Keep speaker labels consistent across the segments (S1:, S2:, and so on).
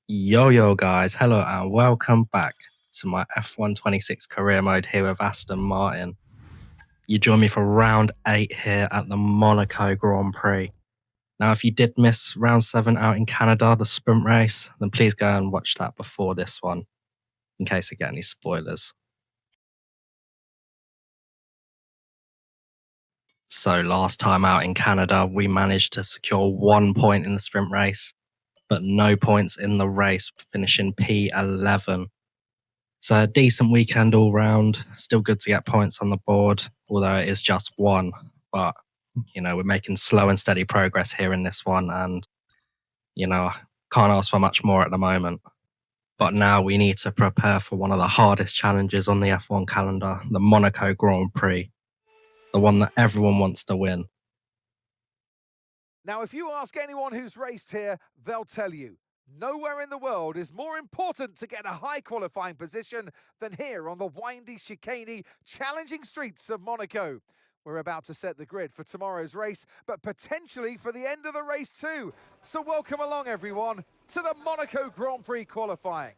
S1: Yo, guys, hello and welcome back to my F126 career mode here with Aston Martin. You join me for round 8 here at the Monaco Grand Prix. Now, if you did miss round 7 out in Canada, the sprint race, then please go and watch that before this one, in case I get any spoilers. So last time out in Canada, we managed to secure 1 point in the sprint race, but no points in the race, finishing P11. So a decent weekend all round. Still good to get points on the board, although it is just one. But, we're making slow and steady progress here in this one. And, can't ask for much more at the moment. But now we need to prepare for one of the hardest challenges on the F1 calendar, the Monaco Grand Prix. The one that everyone wants to win.
S2: Now, if you ask anyone who's raced here, they'll tell you, nowhere in the world is more important to get a high qualifying position than here on the windy, chicaney, challenging streets of Monaco. We're about to set the grid for tomorrow's race, but potentially for the end of the race too. So welcome along, everyone, to the Monaco Grand Prix qualifying.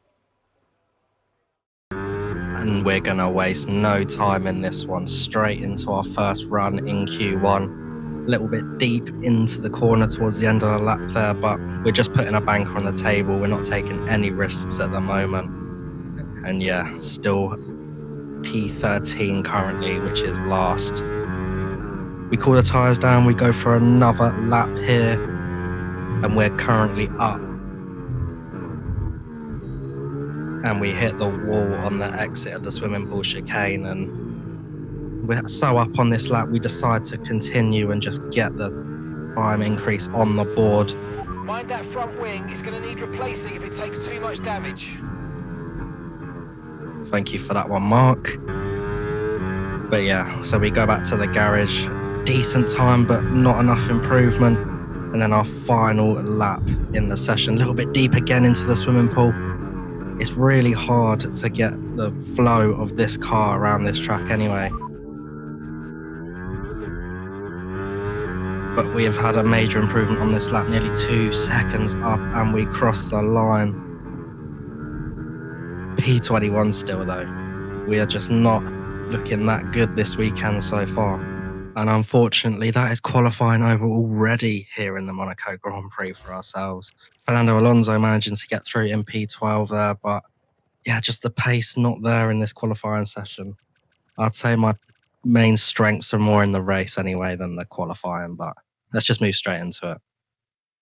S1: And we're going to waste no time in this one, straight into our first run in Q1. A little bit deep into the corner towards the end of the lap there, but we're just putting a banker on the table. We're not taking any risks at the moment. And yeah, still P13 currently, which is last. We cool the tyres down, we go for another lap here, and we're currently up. And we hit the wall on the exit of the swimming pool chicane, and we're so up on this lap, we decide to continue and just get the time increase on the board.
S3: Mind that front wing, it's going to need replacing if it takes too much damage.
S1: Thank you for that one, Mark. But yeah, so we go back to the garage. Decent time, but not enough improvement. And then our final lap in the session, a little bit deep again into the swimming pool. It's really hard to get the flow of this car around this track anyway. But we have had a major improvement on this lap, nearly 2 seconds up, and we cross the line. P21 still though. We are just not looking that good this weekend so far. And unfortunately, that is qualifying over already here in the Monaco Grand Prix for ourselves. Fernando Alonso managing to get through in P12 there, but yeah, just the pace not there in this qualifying session. I'd say my main strengths are more in the race anyway than the qualifying, but let's just move straight into it.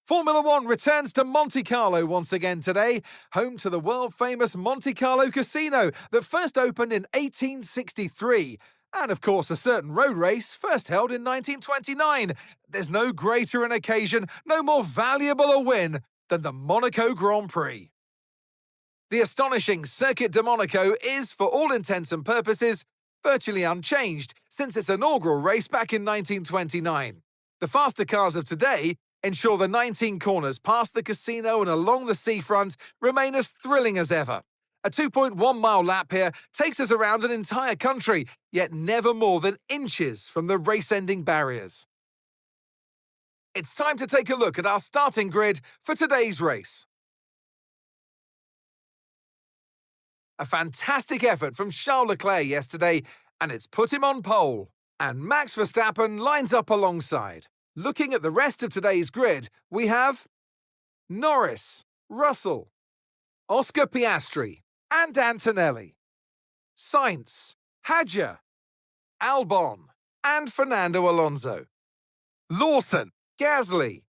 S2: Formula One returns to Monte Carlo once again today, home to the world-famous Monte Carlo Casino that first opened in 1863. And of course, a certain road race first held in 1929. There's no greater an occasion, no more valuable a win than the Monaco Grand Prix. The astonishing Circuit de Monaco is, for all intents and purposes, virtually unchanged since its inaugural race back in 1929. The faster cars of today ensure the 19 corners past the casino and along the seafront remain as thrilling as ever. A 2.1-mile lap here takes us around an entire country, yet never more than inches from the race-ending barriers. It's time to take a look at our starting grid for today's race. A fantastic effort from Charles Leclerc yesterday, and it's put him on pole. And Max Verstappen lines up alongside. Looking at the rest of today's grid, we have Norris, Russell, Oscar Piastri, and Antonelli, Sainz, Hadjar, Albon, and Fernando Alonso, Lawson, Gasly,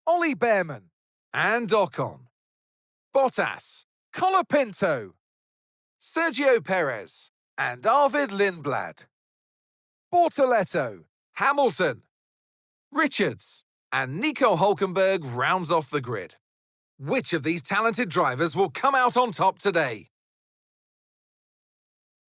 S2: Ollie Behrman, and Ocon, Bottas, Colapinto, Sergio Perez, and Arvid Lindblad, Bortoletto, Hamilton, Richards, and Nico Hülkenberg rounds off the grid. Which of these talented drivers will come out on top today?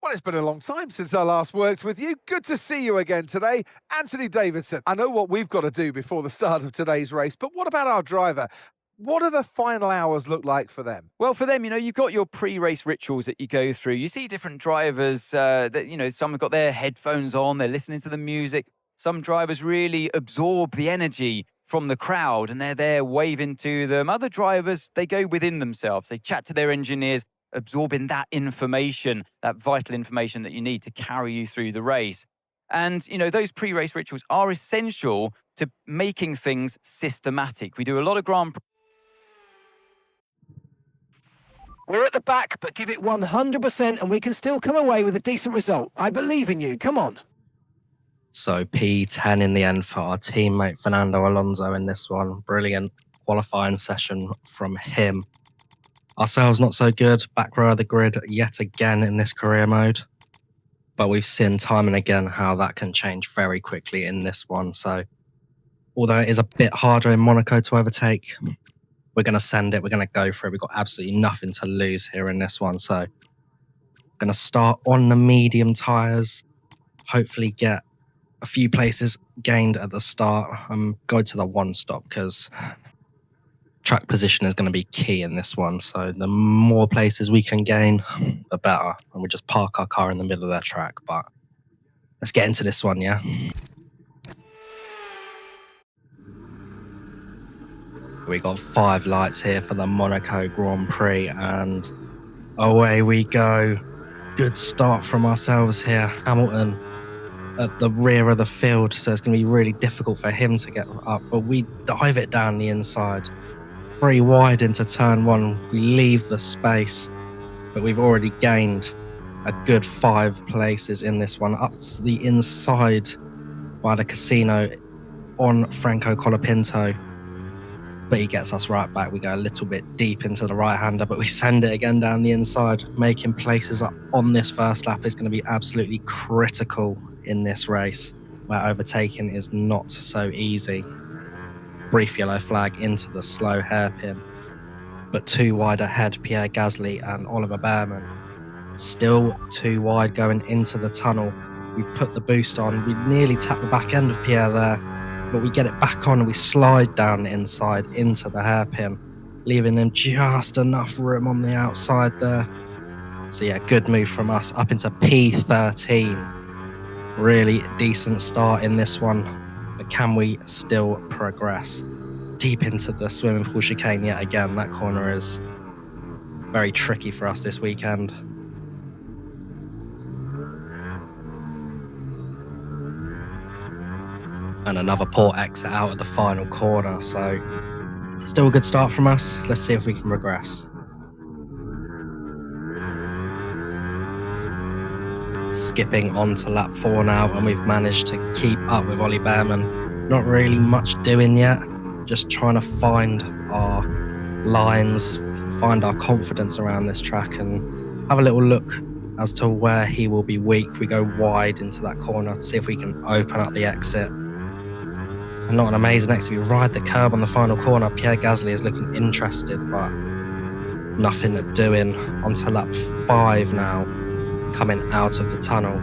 S2: Well, it's been a long time since I last worked with you. Good to see you again today. Anthony Davidson, I know what we've got to do before the start of today's race, but what about our driver? What do the final hours look like for them?
S4: Well, for them, you've got your pre-race rituals that you go through. You see different drivers that, some have got their headphones on, they're listening to the music. Some drivers really absorb the energy from the crowd and they're there waving to them. Other drivers, they go within themselves. They chat to their engineers, absorbing that information, that vital information that you need to carry you through the race. And, you know, those pre-race rituals are essential to making things systematic. We do a lot of Grand Prix.
S3: We're at the back, but give it 100% and we can still come away with a decent result. I believe in you. Come on.
S1: So P10 in the end for our teammate Fernando Alonso in this one. Brilliant qualifying session from him. Ourselves not so good. Back row of the grid yet again in this career mode. But we've seen time and again how that can change very quickly in this one. So although it is a bit harder in Monaco to overtake, we're going to send it. We're going to go for it. We've got absolutely nothing to lose here in this one. So going to start on the medium tyres. Hopefully get a few places gained at the start and go to the one stop because track position is going to be key in this one. So the more places we can gain, the better. And we just park our car in the middle of that track. But let's get into this one, yeah? We got 5 lights here for the Monaco Grand Prix and away we go. Good start from ourselves here. Hamilton at the rear of the field, so it's going to be really difficult for him to get up, but we dive it down the inside. 3 wide into turn 1. We leave the space, but we've already gained a good 5 places in this one. Up to the inside by the casino on Franco Colapinto. But he gets us right back. We go a little bit deep into the right-hander, but we send it again down the inside. Making places up on this first lap is going to be absolutely critical in this race, where overtaking is not so easy. Brief yellow flag into the slow hairpin. But 2 wide ahead, Pierre Gasly and Oliver Behrman. Still 2 wide going into the tunnel. We put the boost on. We nearly tap the back end of Pierre there. But we get it back on and we slide down the inside into the hairpin, leaving him just enough room on the outside there. So yeah, good move from us up into P13. Really decent start in this one, but can we still progress? Deep into the swimming pool chicane yet again. That corner is very tricky for us this weekend. And another poor exit out at the final corner, so still a good start from us. Let's see if we can progress. Skipping on to lap 4 now, and we've managed to keep up with Ollie Behrman. Not really much doing yet, just trying to find our lines, find our confidence around this track and have a little look as to where he will be weak. We go wide into that corner to see if we can open up the exit. And not an amazing exit. We ride the curb on the final corner. Pierre Gasly is looking interested, but nothing doing. Onto lap 5 now, coming out of the tunnel.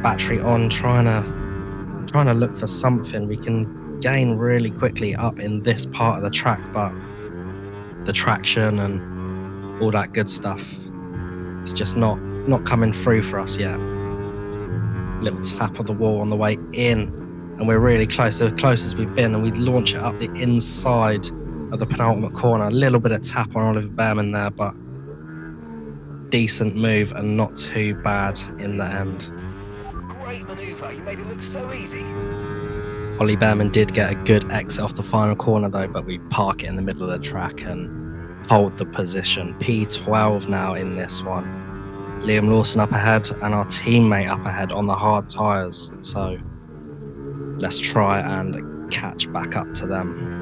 S1: Battery on, trying to look for something. We can gain really quickly up in this part of the track, but the traction and all that good stuff, it's just not coming through for us yet. Little tap of the wall on the way in. And we're really close, as close as we've been, and we launch it up the inside of the penultimate corner. A little bit of tap on Oliver Behrman there, but decent move and not too bad in the end.
S3: Great manoeuvre, you made it look so easy.
S1: Ollie Behrman did get a good exit off the final corner though, but we park it in the middle of the track and hold the position. P12 now in this one. Liam Lawson up ahead and our teammate up ahead on the hard tyres. So let's try and catch back up to them.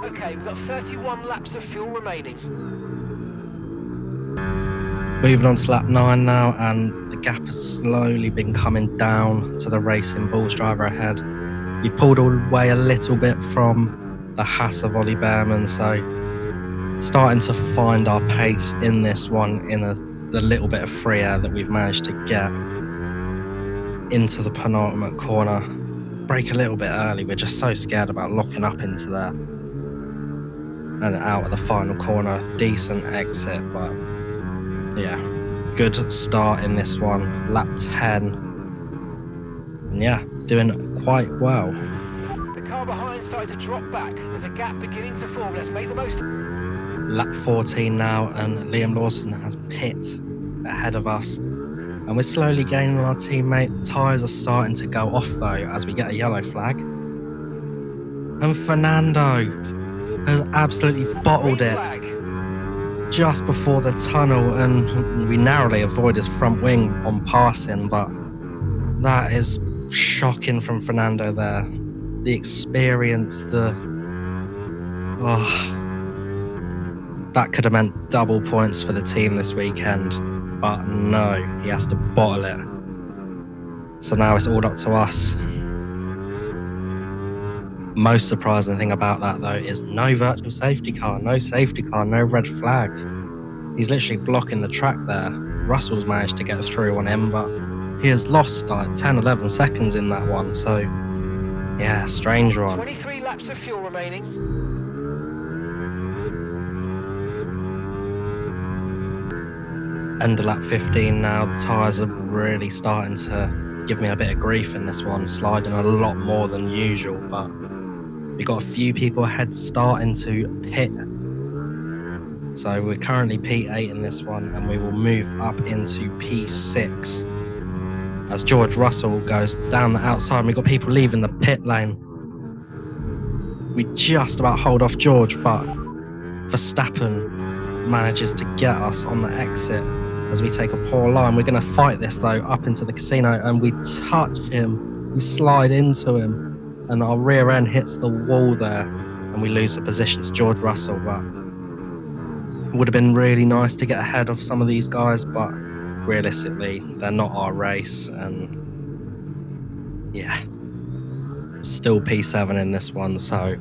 S3: Okay, we've got 31 laps of fuel remaining.
S1: Moving on to lap 9 now, and the gap has slowly been coming down to the Racing Bulls driver ahead. We pulled away a little bit from the Haas of Ollie Behrman, so starting to find our pace in this one in the little bit of free air that we've managed to get into the penultimate corner. Brake a little bit early, we're just so scared about locking up into there. And out of the final corner, decent exit, but yeah, good start in this one. Lap 10, and yeah, doing quite well.
S3: The car behind starting to drop back. There's a gap beginning to form. Let's make the most.
S1: Lap 14 now, and Liam Lawson has pit ahead of us. And we're slowly gaining on our teammate. Tyres are starting to go off though as we get a yellow flag. And Fernando has absolutely bottled
S3: Green
S1: it
S3: flag.
S1: just before the tunnel, and we narrowly avoid his front wing on passing, but that is shocking from Fernando there. The experience, that could have meant double points for the team this weekend, but no, he has to bottle it. So now it's all up to us. Most surprising thing about that though is no virtual safety car, no red flag. He's literally blocking the track there. Russell's managed to get through on him, but he has lost like 10, 11 seconds in that one. So yeah, strange one.
S3: 23 laps of fuel remaining.
S1: End of lap 15 now. The tyres are really starting to give me a bit of grief in this one, sliding a lot more than usual, but we've got a few people ahead starting to pit. So we're currently P8 in this one, and we will move up into P6 as George Russell goes down the outside, and we've got people leaving the pit lane. We just about hold off George, but Verstappen manages to get us on the exit as we take a poor line. We're going to fight this though up into the casino, and we touch him, we slide into him, and our rear end hits the wall there, and we lose the position to George Russell. But it would have been really nice to get ahead of some of these guys, but realistically they're not our race, and yeah, still P7 in this one, so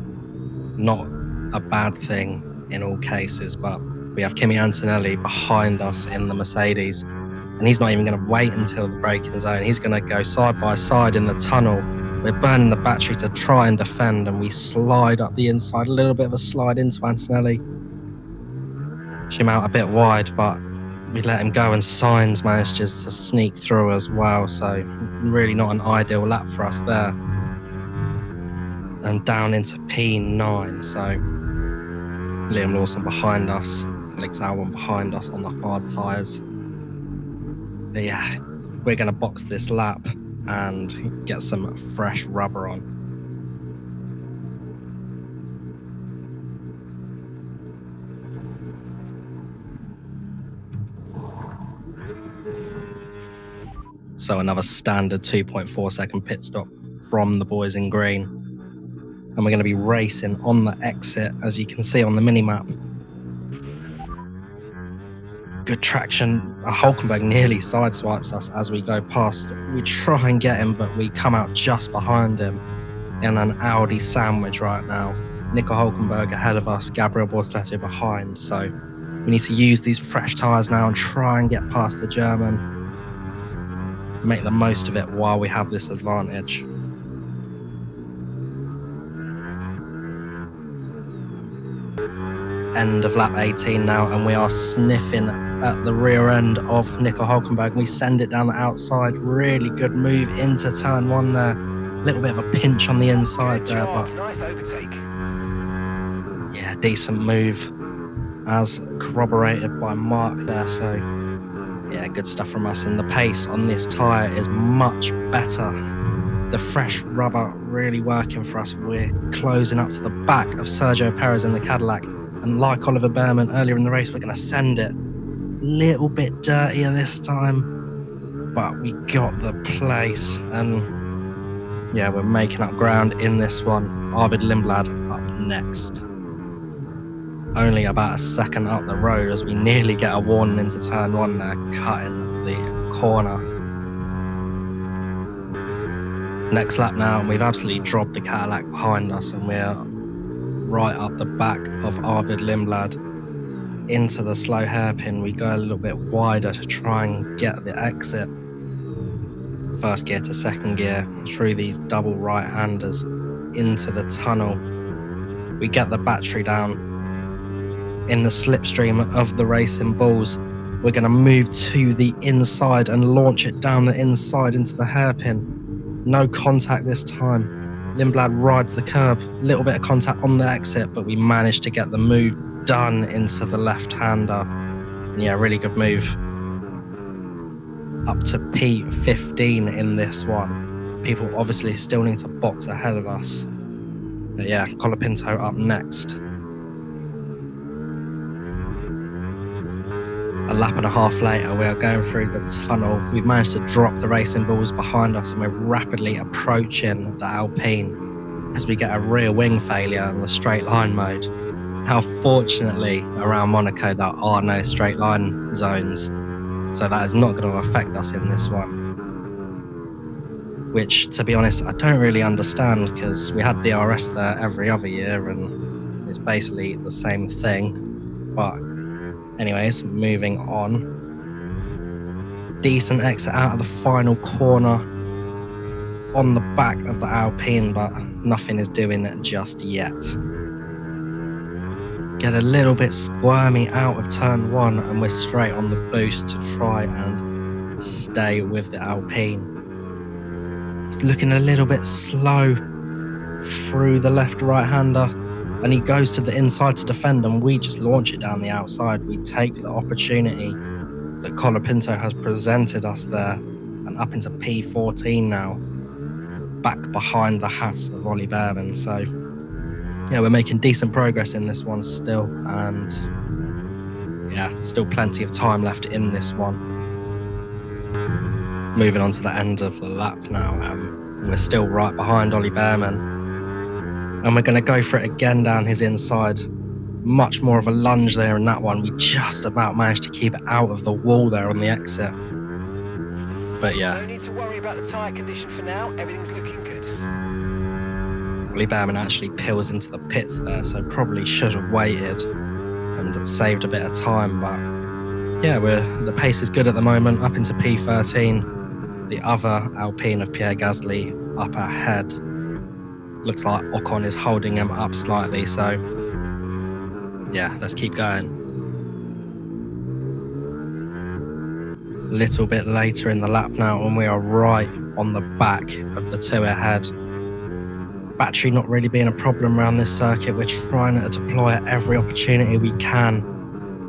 S1: not a bad thing in all cases. But we have Kimi Antonelli behind us in the Mercedes, and he's not even going to wait until the braking zone. He's going to go side by side in the tunnel. We're burning the battery to try and defend, and we slide up the inside, a little bit of a slide into Antonelli. Push him out a bit wide, but we let him go, and Sainz manages to sneak through as well, so really not an ideal lap for us there. And down into P9, so Liam Lawson behind us, Alex Albon behind us on the hard tyres. But yeah, we're going to box this lap and get some fresh rubber on. So another standard 2.4 second pit stop from the boys in green. And we're going to be racing on the exit, as you can see on the mini-map. Good traction. Hulkenberg nearly sideswipes us as we go past. We try and get him, but we come out just behind him in an Audi sandwich right now. Nico Hulkenberg ahead of us, Gabriel Bortoleto behind. So we need to use these fresh tyres now and try and get past the German. Make the most of it while we have this advantage. End of lap 18 now, and we are sniffing at the rear end of Nico Hulkenberg. We send it down the outside. Really good move into turn one there. A little bit of a pinch on the inside there, but
S3: nice overtake.
S1: Yeah, decent move as corroborated by Mark there. So yeah, good stuff from us, and the pace on this tyre is much better. The fresh rubber really working for us. We're closing up to the back of Sergio Perez in the Cadillac, and like Oliver Behrman earlier in the race, we're going to send it a little bit dirtier this time, but we got the place, and yeah, we're making up ground in this one. Arvid Lindblad up next. Only about a second up the road as we nearly get a warning into turn one there, cutting the corner. Next lap now, and we've absolutely dropped the Cadillac behind us, and we're right up the back of Arvid Lindblad into the slow hairpin. We go a little bit wider to try and get the exit. First gear to second gear, through these double right-handers into the tunnel. We get the battery down. In the slipstream of the Racing Bulls, we're going to move to the inside and launch it down the inside into the hairpin. No contact this time. Lindblad rides the curb, little bit of contact on the exit, but we managed to get the move done into the left-hander. And yeah, really good move. Up to P15 in this one. People obviously still need to box ahead of us. But yeah, Colapinto up next. A lap and a half later, we are going through the tunnel. We've managed to drop the racing balls behind us and we're rapidly approaching the Alpine as we get a rear wing failure in the straight line mode. How fortunately around Monaco there are no straight line zones, so that is not going to affect us in this one. Which, to be honest, I don't really understand because we had DRS there every other year and it's basically the same thing. But anyways, moving on. Decent exit out of the final corner on the back of the Alpine, but nothing is doing it just yet. Get a little bit squirmy out of turn 1 and we're straight on the boost to try and stay with the Alpine. It's looking a little bit slow through the left right-hander. And he goes to the inside to defend and we just launch it down the outside. We take the opportunity that Colapinto has presented us there and up into P14 now, back behind the Haas of Ollie Behrman. So yeah, we're making decent progress in this one still, and yeah, still plenty of time left in this one. Moving on to the end of the lap now, we're still right behind Ollie Behrman. And we're going to go for it again down his inside. Much more of a lunge there in that one. We just about managed to keep it out of the wall there on the exit. But yeah.
S3: No need to worry about the tyre condition for now. Everything's looking good.
S1: Ollie Behrman actually peels into the pits there, so probably should have waited and saved a bit of time. But yeah, the pace is good at the moment, up into P13. The other Alpine of Pierre Gasly up ahead. Looks like Ocon is holding him up slightly, so yeah, let's keep going. A little bit later in the lap now, and we are right on the back of the two ahead. Battery not really being a problem around this circuit. We're trying to deploy at every opportunity we can,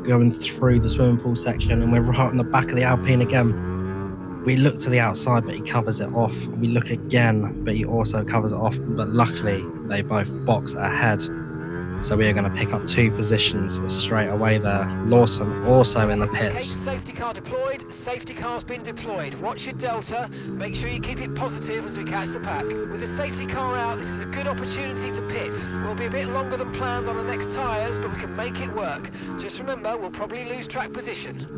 S1: going through the swimming pool section, and we're right on the back of the Alpine again. We look to the outside, but he covers it off. We look again, but he also covers it off. But luckily, they both box ahead. So we are going to pick up 2 positions straight away there. Lawson also in the
S3: Okay,
S1: pits.
S3: safety car deployed. Safety car's been deployed. Watch your delta. Make sure you keep it positive as we catch the pack. With the safety car out, this is a good opportunity to pit. We'll be a bit longer than planned on the next tyres, but we can make it work. Just remember, we'll probably lose track position.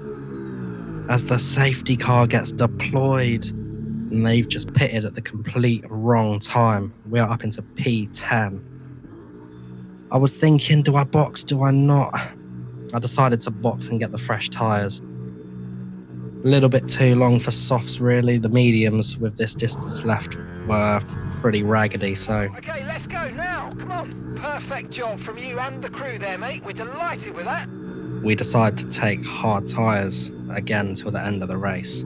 S1: As the safety car gets deployed, and they've just pitted at the complete wrong time. We are up into P10. I was thinking, do I box, do I not? I decided to box and get the fresh tyres. A little bit too long for softs really. The mediums with this distance left were pretty raggedy, so...
S3: Okay, let's go now. Come on. Perfect job from you and the crew there, mate. We're delighted with that.
S1: We decide to take hard tyres again till the end of the race.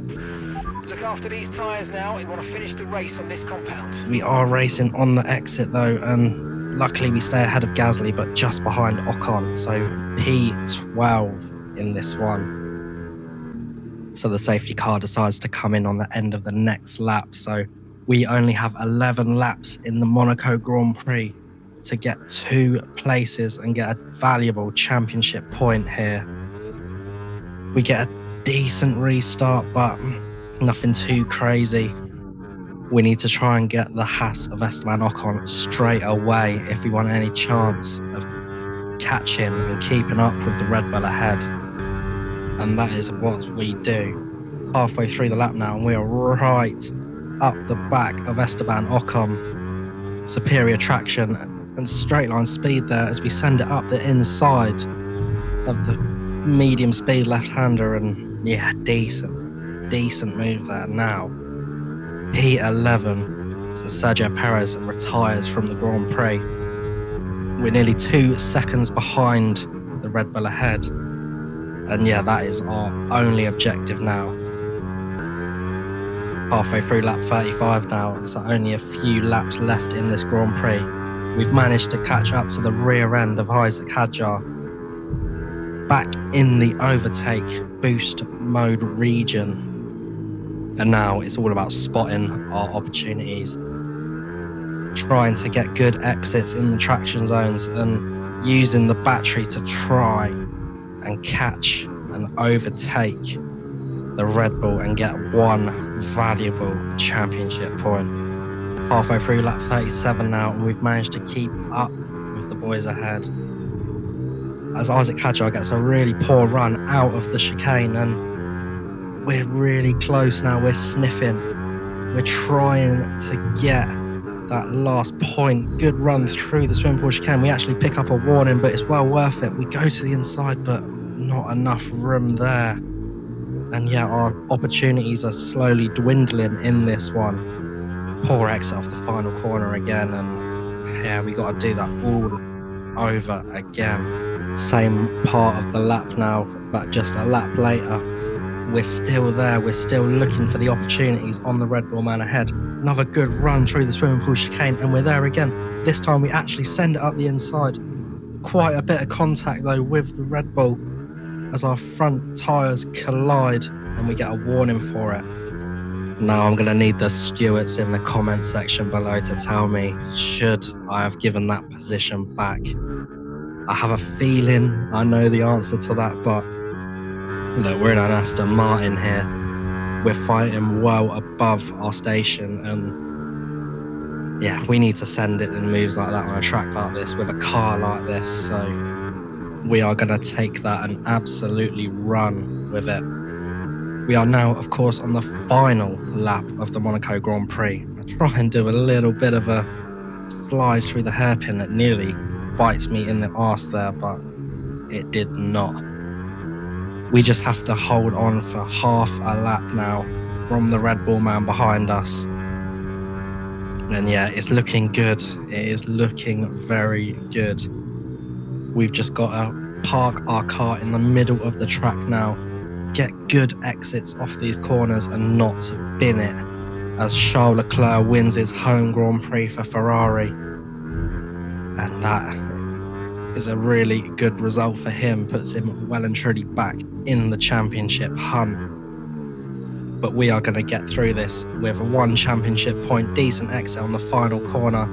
S3: Look after these tyres now. We want to finish the race on this compound.
S1: We are racing on the exit though, and luckily we stay ahead of Gasly, but just behind Ocon, so P12 in this one. So the safety car decides to come in on the end of the next lap, so we only have 11 laps in the Monaco Grand Prix to get 2 places and get a valuable championship point here. We get a decent restart, but nothing too crazy. We need to try and get the Haas of Esteban Ocon straight away if we want any chance of catching and keeping up with the Red Bull ahead. And that is what we do. Halfway through the lap now, and we are right up the back of Esteban Ocon. Superior traction and straight line speed there as we send it up the inside of the medium speed left-hander, and yeah, decent move there. Now P11, so Sergio Perez retires from the Grand Prix. We're nearly 2 seconds behind the Red Bull ahead, and yeah, that is our only objective now. Halfway through lap 35 now, so only a few laps left in this Grand Prix. We've managed to catch up to the rear end of Isaac Hadjar. Back in the overtake boost mode region. And now it's all about spotting our opportunities. Trying to get good exits in the traction zones and using the battery to try and catch and overtake the Red Bull and get one valuable championship point. Halfway through lap 37 now, and we've managed to keep up with the boys ahead. As Isaac Hadjar gets a really poor run out of the chicane, and we're really close now, we're sniffing. We're trying to get that last point. Good run through the swimming pool chicane. We actually pick up a warning, but it's well worth it. We go to the inside, but not enough room there. And yeah, our opportunities are slowly dwindling in this one. Poor exit off the final corner again, and yeah, we got to do that all over again. Same part of the lap now, but just a lap later. We're still there, we're still looking for the opportunities on the Red Bull man ahead. Another good run through the swimming pool chicane, and we're there again. This time we actually send it up the inside. Quite a bit of contact though with the Red Bull as our front tyres collide, and we get a warning for it. Now I'm going to need the stewards in the comment section below to tell me, should I have given that position back? I have a feeling I know the answer to that, but look, we're in an Aston Martin here. We're fighting well above our station, and yeah, we need to send it in moves like that on a track like this with a car like this. So we are going to take that and absolutely run with it. We are now, of course, on the final lap of the Monaco Grand Prix. I try and do a little bit of a slide through the hairpin that nearly bites me in the arse there, but it did not. We just have to hold on for half a lap now from the Red Bull man behind us. And yeah, it's looking good. It is looking very good. We've just got to park our car in the middle of the track now, get good exits off these corners and not bin it, as Charles Leclerc wins his home Grand Prix for Ferrari. And that is a really good result for him, puts him well and truly back in the championship hunt. But we are going to get through this with one championship point, decent exit on the final corner,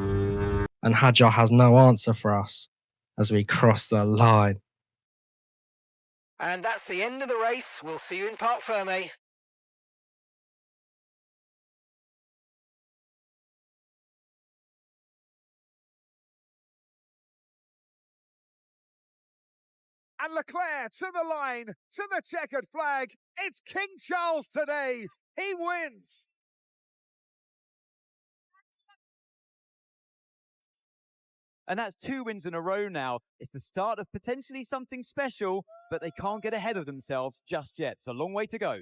S1: and Hadjar has no answer for us as we cross the line.
S3: And that's the end of the race. We'll see you in Parc Fermé.
S2: And Leclerc to the line, to the checkered flag. It's King Charles today. He wins.
S4: And that's 2 wins in a row now. It's the start of potentially something special, but they can't get ahead of themselves just yet. It's a long way to go.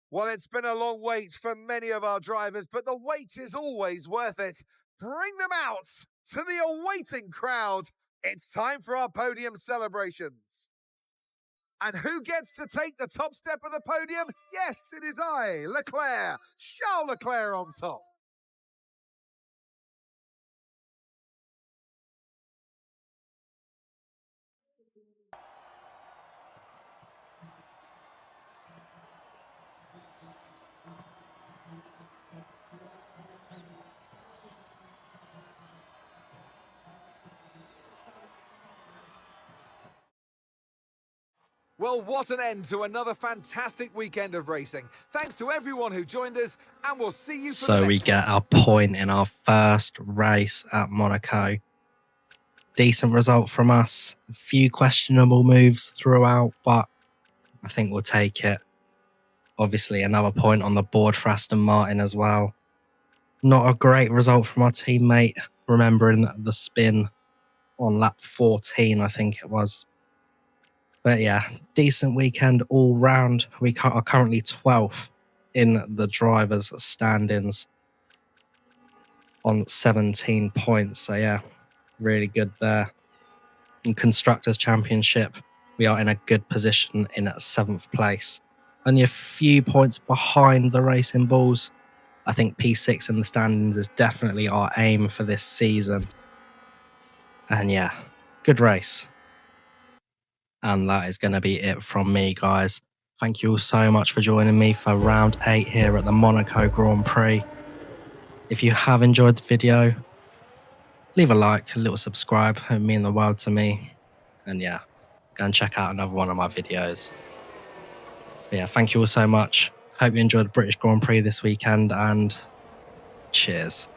S2: Well, it's been a long wait for many of our drivers, but the wait is always worth it. Bring them out to the awaiting crowd. It's time for our podium celebrations. And who gets to take the top step of the podium? Yes, it is I, Leclerc, Charles Leclerc on top. Well, what an end to another fantastic weekend of racing. Thanks to everyone who joined us, and we'll see you for the next
S1: So we get our point in our first race at Monaco. Decent result from us. A few questionable moves throughout, but I think we'll take it. Obviously, another point on the board for Aston Martin as well. Not a great result from our teammate, remembering the spin on lap 14, I think it was. But yeah, decent weekend all round. We are currently 12th in the drivers' standings on 17 points. So yeah, Really good there. In Constructors' Championship, we are in a good position in 7th place. Only a few points behind the Racing Bulls. I think P6 in the standings is definitely our aim for this season. And yeah, good race. And that is going to be it from me, guys. Thank you all so much for joining me for round 8 here at the Monaco Grand Prix. If you have enjoyed the video, leave a like, a little subscribe, it would mean the world to me. And yeah, go and check out another one of my videos. But yeah, thank you all so much. Hope you enjoyed the British Grand Prix this weekend, and cheers.